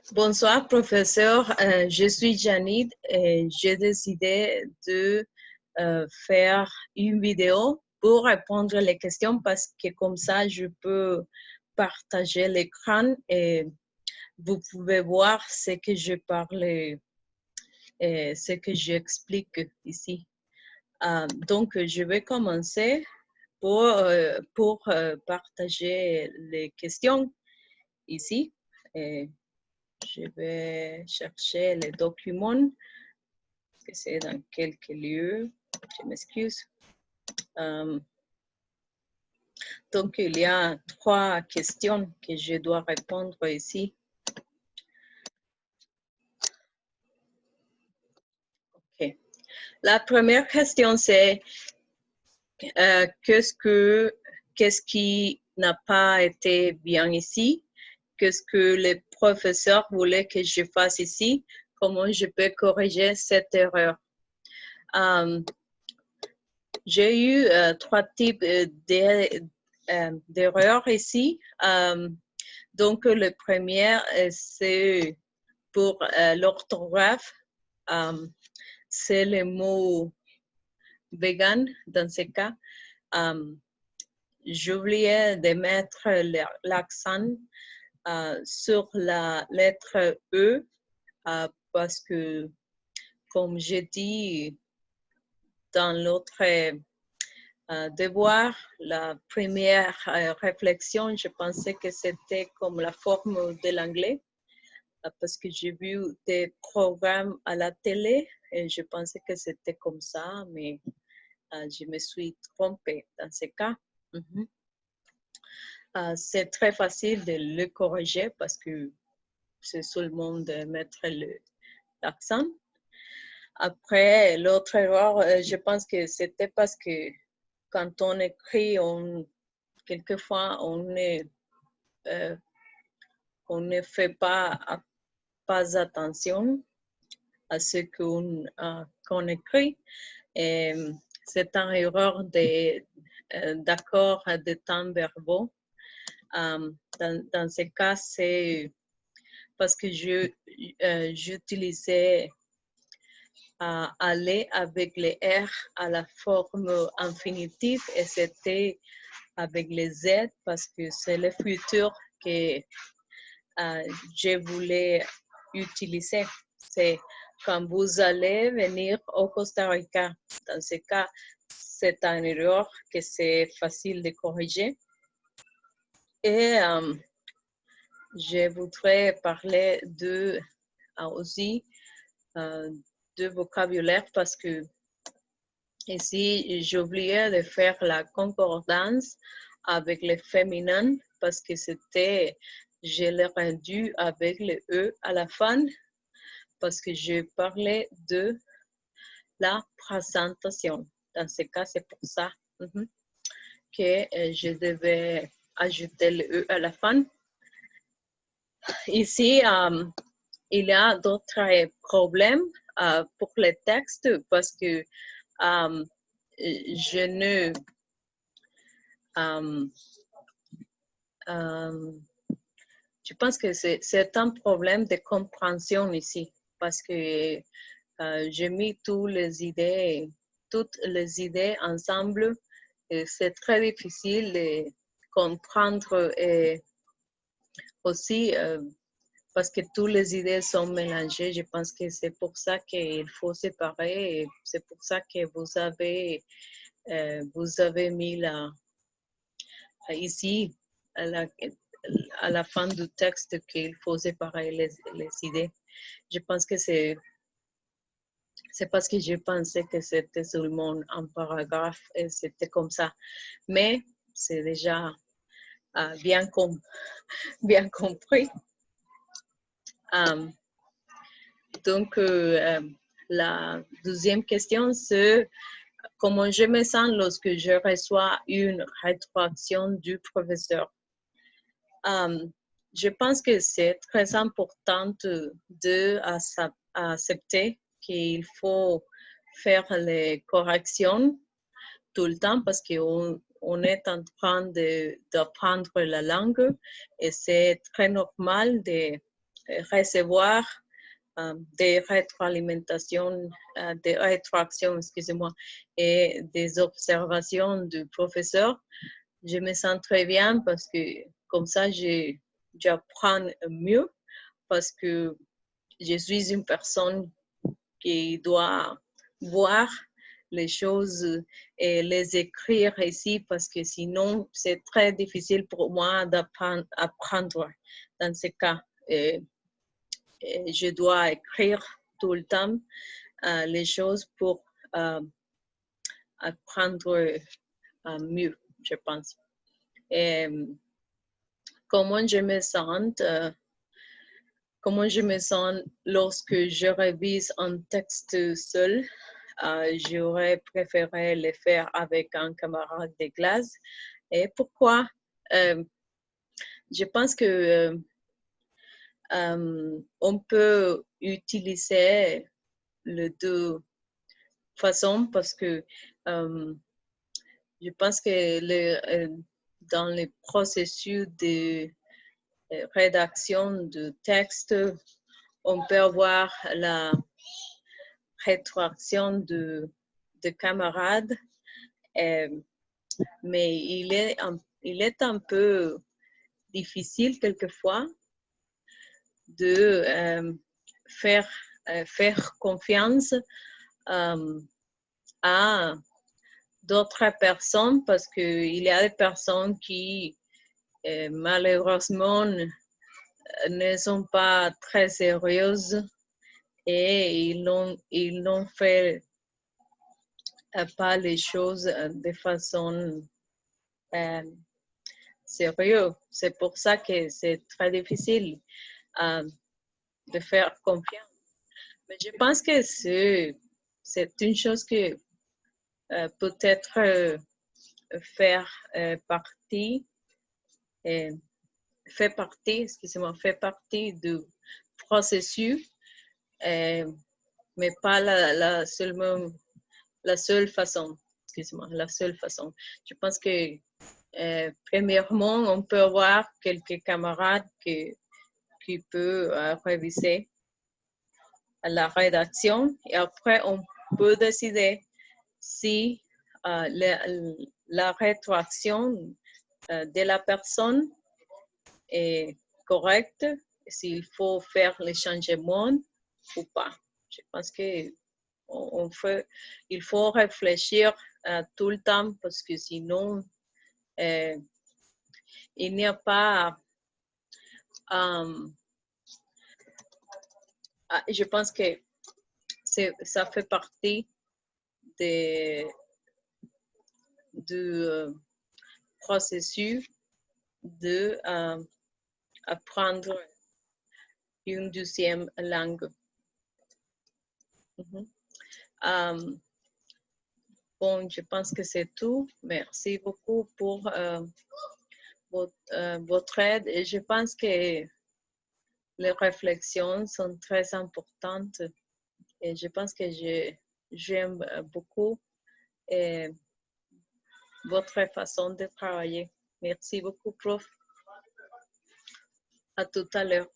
Bonsoir, professeur. Je suis Janine et j'ai décidé de faire une vidéo pour répondre les questions parce que comme ça, je peux partager l'écran et vous pouvez voir ce que je parle et ce que j'explique ici. Donc, je vais commencer pour partager les questions ici. Et je vais chercher les documents, que c'est dans quelques lieux. Je m'excuse. Donc, il y a 3 questions que je dois répondre ici. OK. La première question, c'est qu'est-ce qui n'a pas été bien ici? Qu'est-ce que le professeur voulait que je fasse ici? Comment je peux corriger cette erreur? J'ai eu 3 types d'erreurs ici. Donc, le premier, c'est pour l'orthographe. C'est le mot vegan dans ce cas. J'oubliais de mettre l'accent sur la lettre E parce que, comme j'ai dit dans l'autre devoir, la première réflexion, je pensais que c'était comme la forme de l'anglais parce que j'ai vu des programmes à la télé et je pensais que c'était comme ça, mais je me suis trompée dans ce cas. C'est très facile de le corriger parce que c'est seulement de mettre l'accent. Après, l'autre erreur, je pense que c'était parce que quand on écrit, quelquefois, on ne fait pas attention à ce qu'on écrit. Et c'est une erreur d'accord de temps verbaux. Dans ce cas, c'est parce que j'utilisais aller avec les R à la forme infinitive et c'était avec les Z parce que c'est le futur que je voulais utiliser. C'est quand vous allez venir au Costa Rica. Dans ce cas, c'est une erreur que c'est facile de corriger. Et je voudrais parler aussi de vocabulaire parce que ici, j'ai oublié de faire la concordance avec le féminin parce que je l'ai rendu avec le E à la fin parce que je parlais de la présentation. Dans ce cas, c'est pour ça que je devais ajouter le E à la fin. Ici, il y a d'autres problèmes pour les textes parce que je ne je pense que c'est un problème de compréhension ici parce que j'ai mis toutes les idées ensemble et c'est très difficile de comprendre et aussi parce que toutes les idées sont mélangées. Je pense que c'est pour ça qu'il faut séparer et c'est pour ça que vous avez mis ici à la fin du texte qu'il faut séparer les idées. Je pense que c'est parce que je pensais que c'était seulement un paragraphe et c'était comme ça. Mais c'est déjà bien compris. Donc, la deuxième question, c'est comment je me sens lorsque je reçois une rétroaction du professeur. Je pense que c'est très important d'accepter qu'il faut faire les corrections tout le temps parce qu'on est en train d'apprendre la langue et c'est très normal de recevoir des rétroalimentations, des rétroactions, excusez-moi, et des observations du professeur, je me sens très bien parce que comme ça, j'apprends mieux parce que je suis une personne qui doit voir les choses et les écrire ici parce que sinon, c'est très difficile pour moi d'apprendre dans ce cas. Et je dois écrire tout le temps les choses pour apprendre mieux, je pense. Et comment je me sens, lorsque je révise un texte seul. J'aurais préféré le faire avec un camarade de classe. Et pourquoi? Je pense que on peut utiliser les deux façons parce que je pense que dans le processus de rédaction de texte, on peut avoir la rétroaction de camarades, mais il est un peu difficile quelquefois de faire confiance à d'autres personnes parce qu'il y a des personnes qui malheureusement ne sont pas très sérieuses et ils n'ont fait pas les choses de façon sérieuse. C'est pour ça que c'est très difficile de faire confiance. Mais je pense que c'est une chose que peut-être faire partie, fait partie du processus, mais pas la seule façon. La seule façon. Je pense que premièrement, on peut avoir quelques camarades qui peuvent réviser la rédaction et après on peut décider si la rétroaction de la personne est correcte, s'il faut faire les changements ou pas. Je pense que il faut réfléchir tout le temps parce que sinon, il n'y a pas... je pense que ça fait partie du processus de apprendre une deuxième langue. Bon, je pense que c'est tout. Merci beaucoup pour votre aide et je pense que les réflexions sont très importantes et je pense que j'aime beaucoup votre façon de travailler. Merci beaucoup, prof. À tout à l'heure.